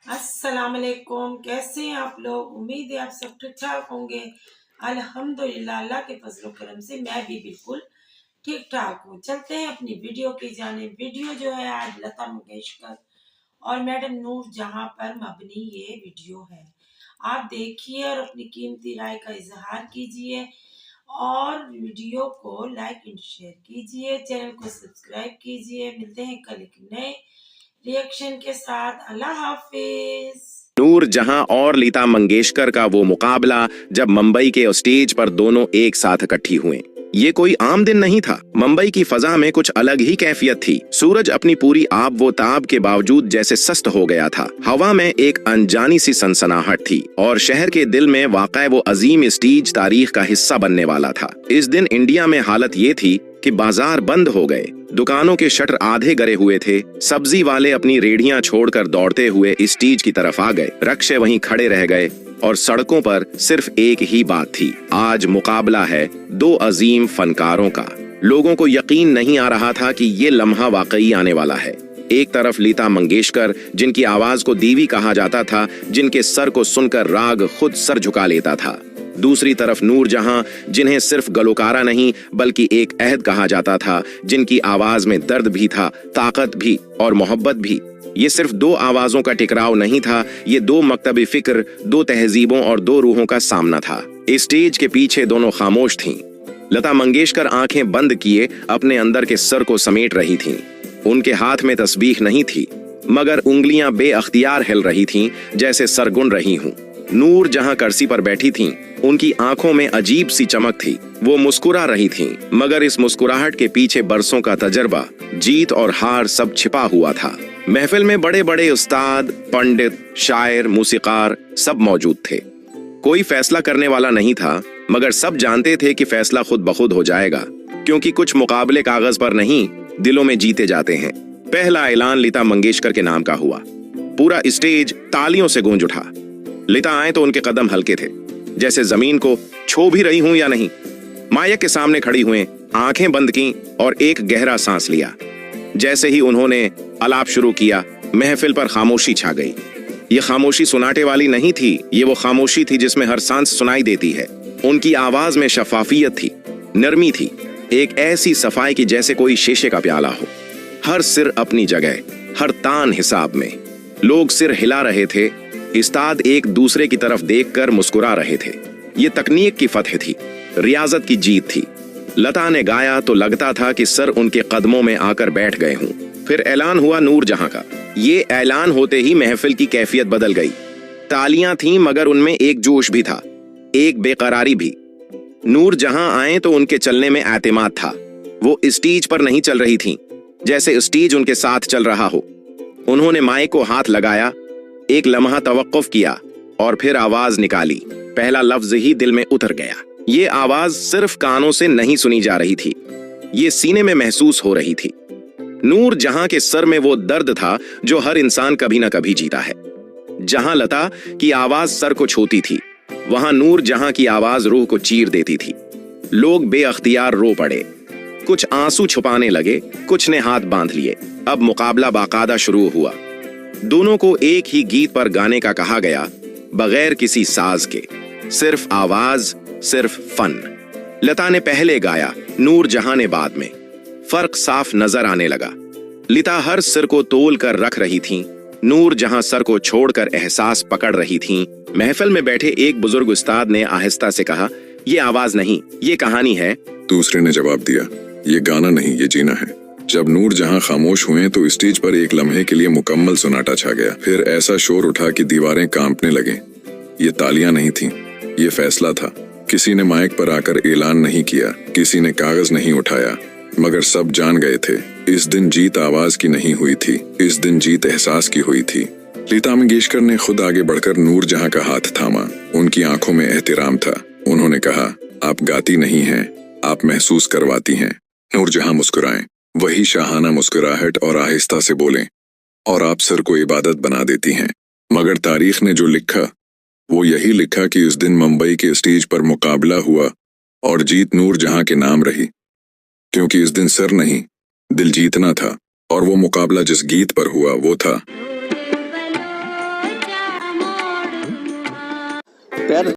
अस्सलाम वालेकुम। कैसे हैं आप लोग? उम्मीद है आप सब ठीक ठाक होंगे। अल्हम्दुलिल्लाह, अल्लाह के फजल करम से मैं भी बिल्कुल ठीक ठाक हूँ। चलते हैं अपनी वीडियो की जानिब। वीडियो जो है आज लता मंगेशकर और मैडम नूर जहां पर मबनी ये वीडियो है। आप देखिए और अपनी कीमती राय का इजहार कीजिए और वीडियो को लाइक एंड शेयर कीजिए, चैनल को सब्सक्राइब कीजिए। मिलते हैं कल एक नए रिएक्शन के साथ। अल्लाह हाफिज। नूर जहां और लता मंगेशकर का वो मुकाबला जब मुंबई के स्टेज पर दोनों एक साथ इकट्ठी हुए। ये कोई आम दिन नहीं था। मुंबई की फजा में कुछ अलग ही कैफियत थी। सूरज अपनी पूरी आब वो ताब के बावजूद जैसे सस्त हो गया था। हवा में एक अनजानी सी सनसनाहट थी और शहर के दिल में वाक़ई वो अजीम स्टेज तारीख का हिस्सा बनने वाला था। इस दिन इंडिया में हालत ये थी कि बाजार बंद हो गए, दुकानों के शटर आधे गरे हुए थे, सब्जी वाले अपनी रेढ़ियां छोड़कर दौड़ते हुए स्टेज की तरफ आ गए, रक्शे वहीं खड़े रह गए और सड़कों पर सिर्फ एक ही बात थी, आज मुकाबला है दो अजीम फनकारों का। लोगों को यकीन नहीं आ रहा था कि ये लम्हा वाकई आने वाला है। एक तरफ लता मंगेशकर, जिनकी आवाज को दीवी कहा जाता था, जिनके सर को सुनकर राग खुद सर झुका लेता था। दूसरी तरफ नूर जहां, जिन्हें सिर्फ गलोकारा नहीं बल्कि एक अहद कहा जाता था, जिनकी आवाज में दर्द भी था, ताकत भी और मोहब्बत भी। ये सिर्फ दो आवाजों का टकराव नहीं था, ये दो मकतब फिक्र, दो तहजीबों और दो रूहों का सामना था। स्टेज के पीछे दोनों खामोश थीं। लता मंगेशकर आंखें बंद किए अपने अंदर के सर को समेट रही थीं। उनके हाथ में तस्बीह नहीं थी, मगर उंगलियां बेअख्तियार हिल रही थीं, जैसे सरगुन रही हूं। नूर जहां कुर्सी पर बैठी थीं, उनकी आंखों में अजीब सी चमक थी। वो मुस्कुरा रही थीं, मगर इस मुस्कुराहट के पीछे बरसों का तजर्बा, जीत और हार सब छिपा हुआ था। महफिल में बड़े बड़े उस्ताद, पंडित, शायर, मूसीकार सब मौजूद थे। कोई फैसला करने वाला नहीं था, मगर सब जानते थे कि फैसला खुद ब खुद हो जाएगा, क्योंकि कुछ मुकाबले कागज पर नहीं, दिलों में जीते जाते हैं। पहला ऐलान लता मंगेशकर के नाम का हुआ। पूरा स्टेज तालियों से गूंज उठा। लता आए तो उनके कदम हल्के थे, जैसे जमीन को छू भी रही हूं या नहीं। माइक के सामने खड़ी हुए, आंखें बंद की और एक गहरा सांस लिया। जैसे ही उन्होंने आलाप शुरू किया, महफिल पर खामोशी छा गई। ये खामोशी सुनाटे वाली नहीं थी, ये वो खामोशी थी जिसमें हर सांस सुनाई देती है। उनकी आवाज में शफाफियत थी, नरमी थी, एक ऐसी सफाई की जैसे कोई शीशे का प्याला हो। हर सिर अपनी जगह, हर तान हिसाब में। लोग सिर हिला रहे थे, उस्ताद एक दूसरे की तरफ देखकर मुस्कुरा रहे थे। ये तकनीक की फतह थी, रियाजत की जीत थी। लता ने गाया तो लगता था कि सर उनके कदमों में आकर बैठ गए हूं। फिर ऐलान हुआ नूर जहां का। ये ऐलान होते ही महफिल की कैफियत बदल गई। तालियां थीं, मगर उनमें एक जोश भी था, एक बेकरारी भी। नूर जहां आए तो उनके चलने में एतमाद था। वो स्टेज पर नहीं चल रही थीं, जैसे स्टेज उनके साथ चल रहा हो। उन्होंने माइक को हाथ लगाया, एक लम्हा तवक्कुफ किया और फिर आवाज निकाली। पहला लफ्ज ही दिल में उतर गया। ये आवाज सिर्फ कानों से नहीं सुनी जा रही थी, ये सीने में महसूस हो रही थी। नूर जहां के सर में वो दर्द था जो हर इंसान कभी ना कभी जीता है। जहां लता की आवाज सर को छूती थी, वहां नूर जहां की आवाज रूह को चीर देती थी। लोग बेअख्तियार रो पड़े, कुछ आंसू छुपाने लगे, कुछ ने हाथ बांध लिए। अब मुकाबला बाकायदा शुरू हुआ। दोनों को एक ही गीत पर गाने का कहा गया, बगैर किसी साज के, सिर्फ आवाज, सिर्फ फन। लता ने पहले गाया, नूर जहां ने बाद में। फर्क साफ नजर आने लगा। लता हर सिर को तोल कर रख रही थीं, नूर जहां सर को छोड़कर एहसास पकड़ रही थीं। महफिल में बैठे एक बुजुर्ग उस्ताद ने आहिस्ता से कहा, ये आवाज नहीं, ये कहानी है। दूसरे ने जवाब दिया, ये गाना नहीं, ये जीना है। जब नूर जहां खामोश हुए तो स्टेज पर एक लम्हे के लिए मुकम्मल सन्नाटा छा गया। फिर ऐसा शोर उठा कि दीवारें कांपने लगे। ये तालियां नहीं थीं, ये फैसला था। किसी ने माइक पर आकर ऐलान नहीं किया, किसी ने कागज नहीं उठाया, मगर सब जान गए थे, इस दिन जीत आवाज की नहीं हुई थी, इस दिन जीत एहसास की हुई थी। लता मंगेशकर ने खुद आगे बढ़कर नूर जहां का हाथ थामा। उनकी आंखों में एहतराम था। उन्होंने कहा, आप गाती नहीं हैं, आप महसूस करवाती हैं। नूर जहां मुस्कुराएं, वही शाहाना मुस्कुराहट और आहिस्ता से बोलें, और आप सर को इबादत बना देती हैं। मगर तारीख ने जो लिखा, वो यही लिखा कि उस दिन मुंबई के स्टेज पर मुकाबला हुआ और जीत नूर जहां के नाम रही, क्योंकि इस दिन सर नहीं, दिल जीतना था। और वो मुकाबला जिस गीत पर हुआ वो था पैर